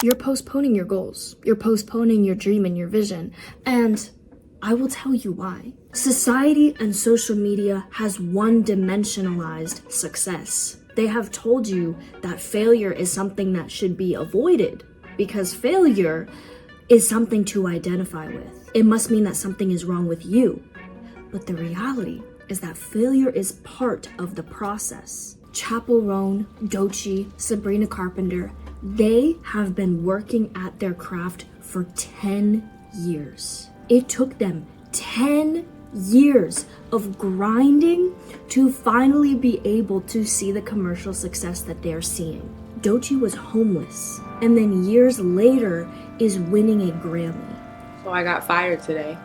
You're postponing your goals. You're postponing your dream and your vision. And I will tell you why. Society and social media has one-dimensionalized success. They have told you that failure is something that should be avoided because failure is something to identify with. It must mean that something is wrong with you. But the reality is that failure is part of the process. Chapel Roan, Doechii, Sabrina Carpenter, they have been working at their craft for 10 years. It took them 10 years of grinding to finally be able to see the commercial success that they're seeing. Doechii was homeless and then years later is winning a Grammy. So I got fired today.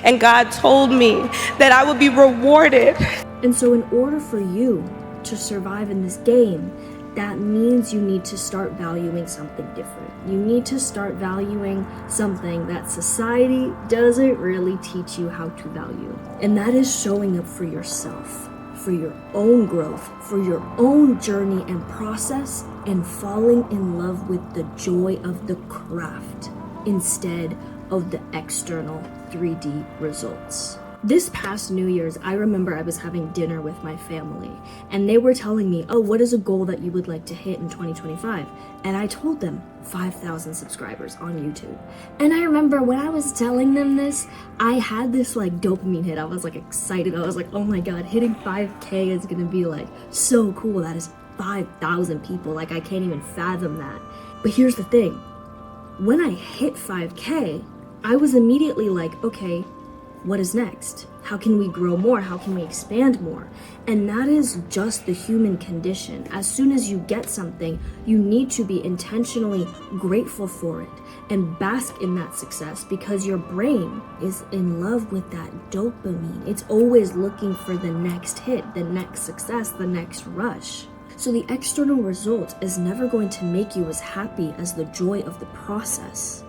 And God told me that I would be rewarded. And so in order for you to survive in this game, that means you need to start valuing something different. You need to start valuing something that society doesn't really teach you how to value. And that is showing up for yourself, for your own growth, for your own journey and process, and falling in love with the joy of the craft instead of the external 3D results. This past New Year's, I remember I was having dinner with my family and they were telling me, oh, what is a goal that you would like to hit in 2025? And I told them 5,000 subscribers on YouTube. And I remember when I was telling them this, I had this like dopamine hit. I was like excited. I was like, oh my God, hitting 5K is gonna be like so cool. That is 5,000 people. Like I can't even fathom that. But here's the thing. When I hit 5K, I was immediately like, okay, what is next? How can we grow more? How can we expand more? And that is just the human condition. As soon as you get something, you need to be intentionally grateful for it and bask in that success because your brain is in love with that dopamine. It's always looking for the next hit, the next success, the next rush. So the external result is never going to make you as happy as the joy of the process.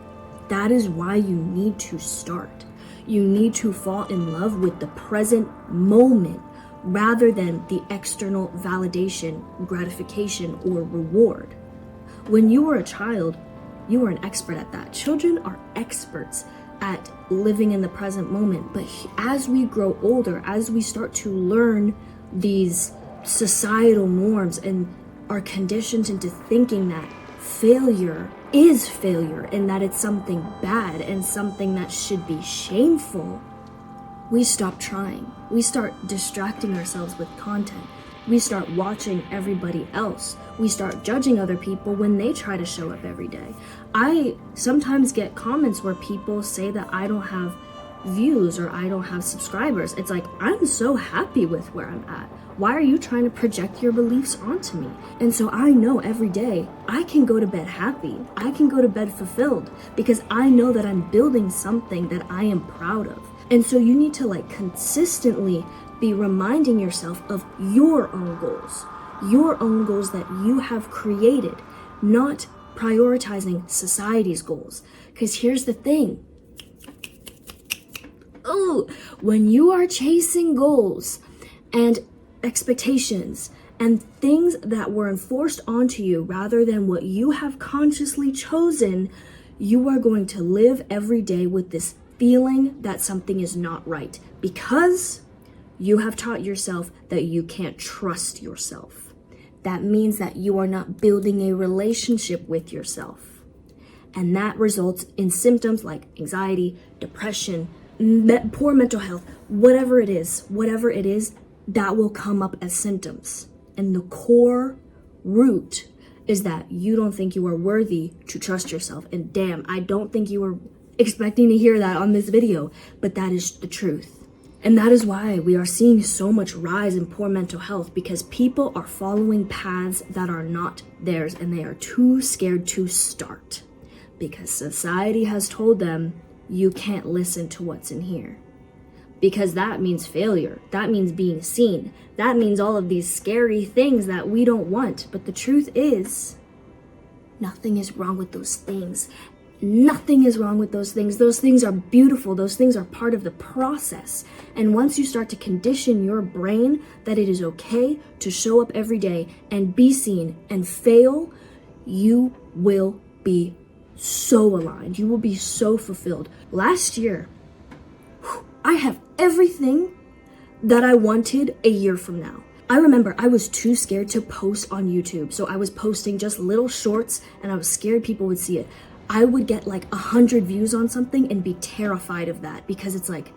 That is why you need to start. You need to fall in love with the present moment rather than the external validation, gratification, or reward. When you were a child, you were an expert at that. Children are experts at living in the present moment. But as we grow older, as we start to learn these societal norms and are conditioned into thinking that failure is failure and that it's something bad and something that should be shameful, we stop trying. We start distracting ourselves with content. We start watching everybody else. We start judging other people when they try to show up every day. I sometimes get comments where people say that I don't have views or I don't have subscribers. It's like, I'm so happy with where I'm at. Why are you trying to project your beliefs onto me? And so I know every day I can go to bed happy. I can go to bed fulfilled because I know that I'm building something that I am proud of. And so you need to like consistently be reminding yourself of your own goals that you have created, not prioritizing society's goals. Because here's the thing. Oh, when you are chasing goals and expectations and things that were enforced onto you rather than what you have consciously chosen, you are going to live every day with this feeling that something is not right because you have taught yourself that you can't trust yourself. That means that you are not building a relationship with yourself. And that results in symptoms like anxiety, depression, poor mental health, whatever it is, that will come up as symptoms. And the core root is that you don't think you are worthy to trust yourself. And damn, I don't think you were expecting to hear that on this video, but that is the truth. And that is why we are seeing so much rise in poor mental health, because people are following paths that are not theirs and they are too scared to start because society has told them you can't listen to what's in here. Because that means failure. That means being seen. That means all of these scary things that we don't want. But the truth is, nothing is wrong with those things. Nothing is wrong with those things. Those things are beautiful. Those things are part of the process. And once you start to condition your brain that it is okay to show up every day and be seen and fail, you will be so aligned. You will be so fulfilled. Last year, I have everything that I wanted a year from now. I remember I was too scared to post on YouTube. So I was posting just little shorts and I was scared people would see it. I would get like 100 views on something and be terrified of that because it's like,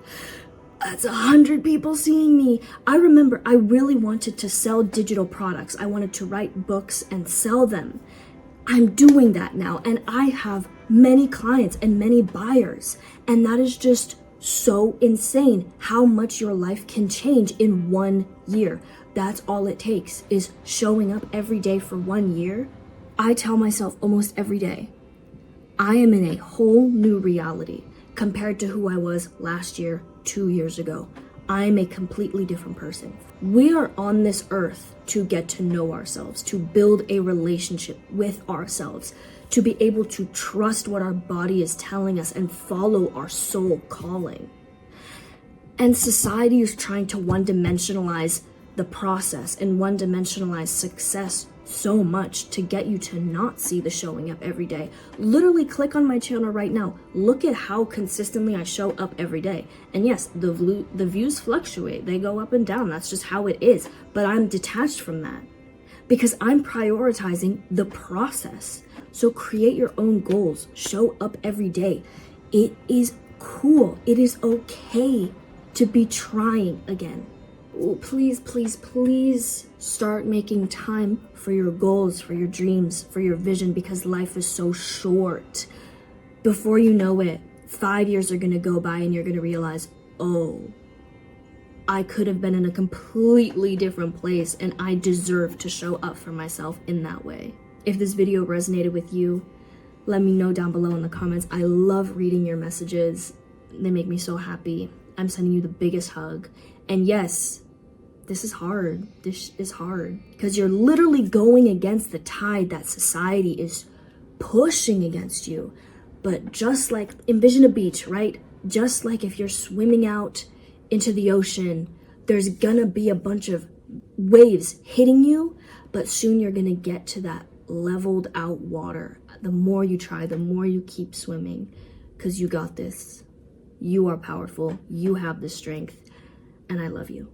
that's 100 people seeing me. I remember I really wanted to sell digital products. I wanted to write books and sell them. I'm doing that now and I have many clients and many buyers. And that is just so insane how much your life can change in 1 year. That's all it takes is showing up every day for 1 year. I tell myself almost every day, I am in a whole new reality compared to who I was last year, 2 years ago. I am a completely different person. We are on this earth to get to know ourselves, to build a relationship with ourselves, to be able to trust what our body is telling us and follow our soul calling. And society is trying to one-dimensionalize the process and one-dimensionalize success so much to get you to not see the showing up every day. Literally click on my channel right now. Look at how consistently I show up every day. And yes, the views fluctuate. They go up and down. That's just how it is. But I'm detached from that because I'm prioritizing the process. So create your own goals. Show up every day. It is cool. It is okay to be trying again. Please, please, please start making time for your goals, for your dreams, for your vision, because life is so short. Before you know it, 5 years are going to go by and you're going to realize, oh, I could have been in a completely different place and I deserve to show up for myself in that way. If this video resonated with you, let me know down below in the comments. I love reading your messages. They make me so happy. I'm sending you the biggest hug. And yes, this is hard. This is hard because you're literally going against the tide that society is pushing against you. But just like, envision a beach, right? Just like if you're swimming out into the ocean, there's gonna be a bunch of waves hitting you, but soon you're gonna get to that leveled out water. The more you try, the more you keep swimming, because you got this. You are powerful. You have the strength, and I love you.